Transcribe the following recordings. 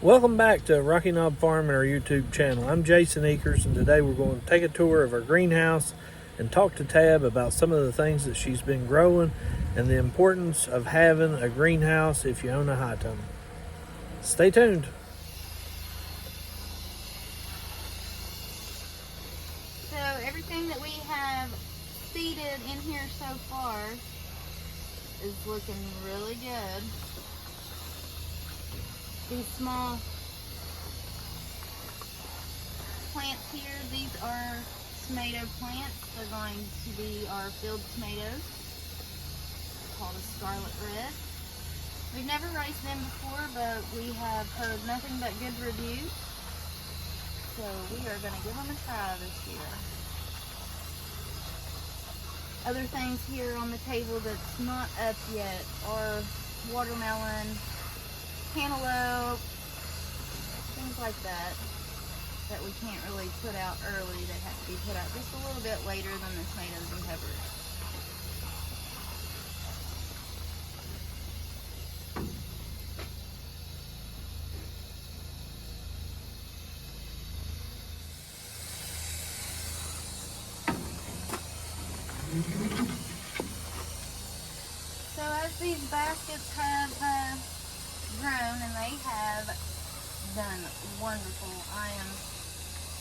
Welcome back to Rocky Knob Farm and our YouTube channel. I'm Jason Eakers, and today we're going to take a tour of our greenhouse and talk to Tab about some of the things that she's been growing and the importance of having a greenhouse if you own a high tunnel. Stay tuned. So everything that we have seeded in here so far is looking really good. These small plants here, these are tomato plants. They're going to be our field tomatoes, called a scarlet red. We've never raised them before, but we have heard nothing but good reviews. So we are going to give them a try this year. Other things here on the table that's not up yet are watermelon, cantaloupe, things like that we can't really put out early. They have to be put out just a little bit later than the tomatoes and peppers. So as these baskets have grown, and they have done wonderful. I am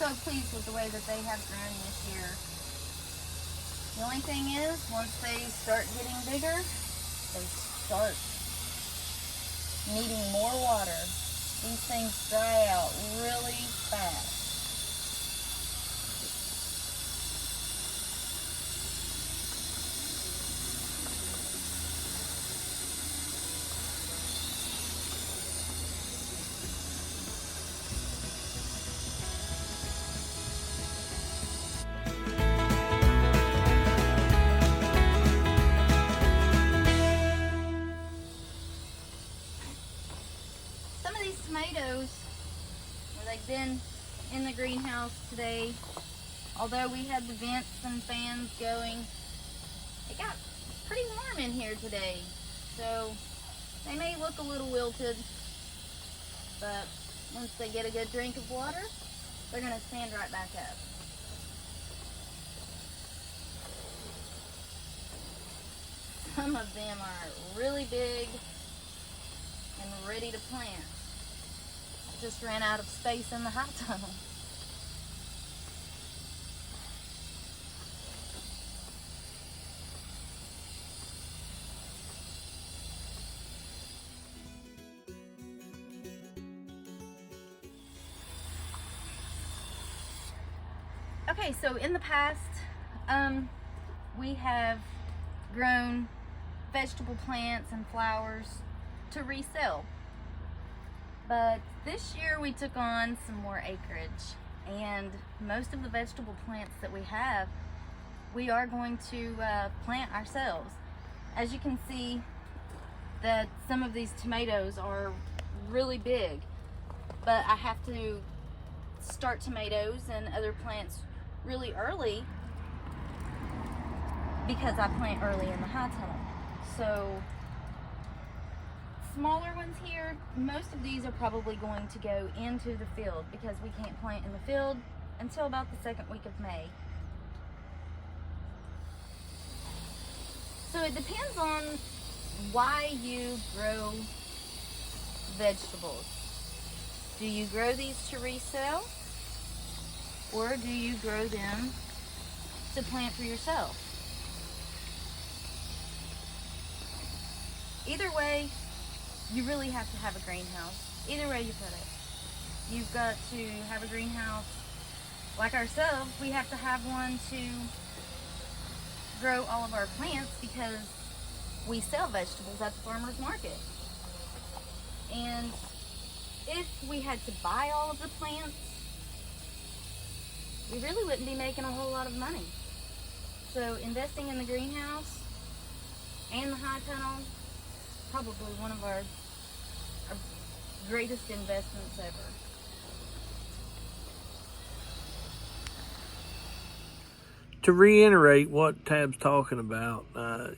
so pleased with the way that they have grown this year. The only thing is, once they start getting bigger, they start needing more water. These things dry out really fast. Tomatoes, where they've been in the greenhouse today, although we had the vents and fans going, it got pretty warm in here today, so they may look a little wilted, but once they get a good drink of water, they're going to stand right back up. Some of them are really big and ready to plant. Just ran out of space in the high tunnel. Okay, so in the past, we have grown vegetable plants and flowers to resell. But this year we took on some more acreage, and most of the vegetable plants that we have, we are going to plant ourselves. As you can see, that some of these tomatoes are really big, but I have to start tomatoes and other plants really early because I plant early in the high tunnel. So smaller ones here, most of these are probably going to go into the field because we can't plant in the field until about the second week of May. So it depends on why you grow vegetables. Do you grow these to resell, or do you grow them to plant for yourself? Either way, you really have to have a greenhouse. Either way you put it. You've got to have a greenhouse. Like ourselves, we have to have one to grow all of our plants because we sell vegetables at the farmer's market. And if we had to buy all of the plants, we really wouldn't be making a whole lot of money. So investing in the greenhouse and the high tunnel, probably one of our greatest investments ever. To reiterate what Tab's talking about,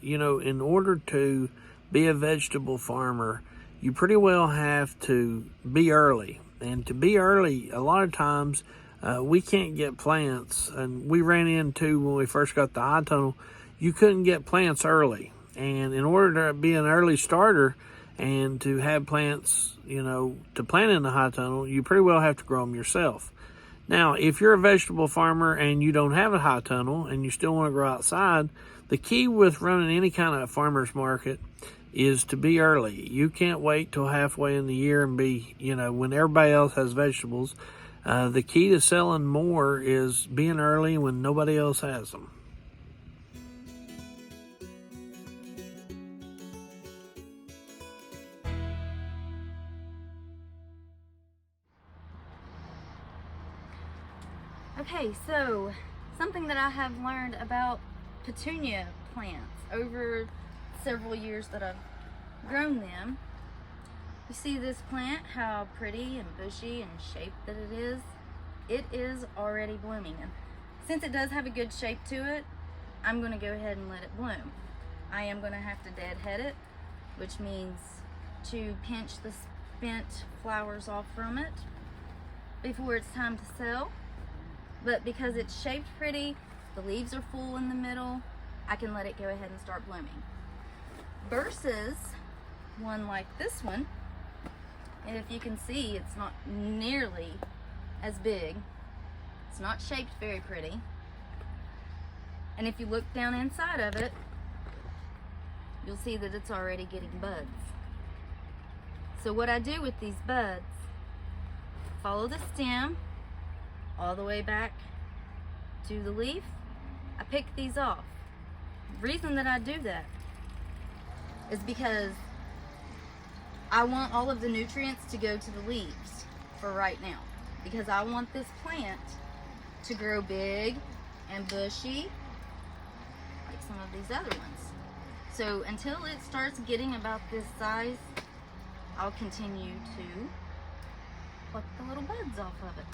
in order to be a vegetable farmer, you pretty well have to be early. And to be early, a lot of times we can't get plants. And we ran into, when we first got the high tunnel, you couldn't get plants early. And in order to be an early starter and to have plants, to plant in the high tunnel, you pretty well have to grow them yourself. Now, if you're a vegetable farmer and you don't have a high tunnel and you still want to grow outside, the key with running any kind of farmer's market is to be early. You can't wait till halfway in the year and be, when everybody else has vegetables. The key to selling more is being early when nobody else has them. Okay, so something that I have learned about petunia plants over several years that I've grown them. You see this plant, how pretty and bushy and shaped that it is? It is already blooming. And since it does have a good shape to it, I'm going to go ahead and let it bloom. I am going to have to deadhead it, which means to pinch the spent flowers off from it before it's time to sell. But because it's shaped pretty, the leaves are full in the middle, I can let it go ahead and start blooming. Versus one like this one, and if you can see, it's not nearly as big. It's not shaped very pretty. And if you look down inside of it, you'll see that it's already getting buds. So what I do with these buds, follow the stem all the way back to the leaf. I pick these off. The reason that I do that is because I want all of the nutrients to go to the leaves for right now, because I want this plant to grow big and bushy like some of these other ones. So until it starts getting about this size, I'll continue to pluck the little buds off of it.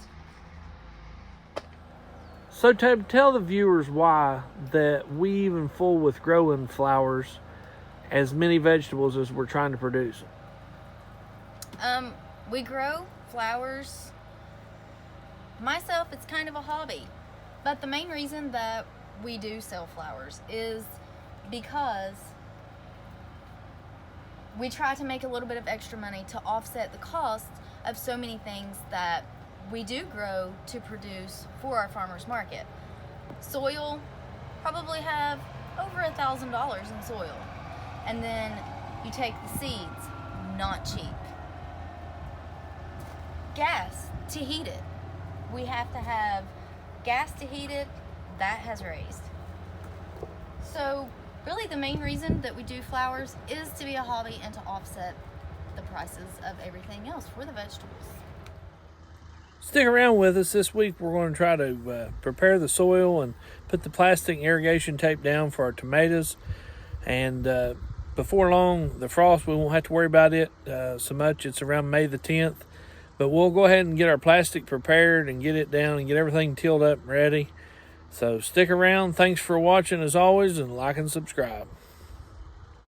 So Tab, tell the viewers why that we even fool with growing flowers as many vegetables as we're trying to produce. We grow flowers. Myself, it's kind of a hobby. But the main reason that we do sell flowers is because we try to make a little bit of extra money to offset the cost of so many things that we do grow to produce for our farmers market. Soil, probably have over $1,000 in soil. And then you take the seeds, not cheap. Gas to heat it. We have to have gas to heat it. That has raised. So really the main reason that we do flowers is to be a hobby and to offset the prices of everything else for the vegetables. Stick around with us. This week we're going to try to prepare the soil and put the plastic irrigation tape down for our tomatoes. And before long, the frost, we won't have to worry about it so much. It's around May the 10th. But we'll go ahead and get our plastic prepared and get it down and get everything tilled up and ready. So stick around. Thanks for watching as always, and like and subscribe.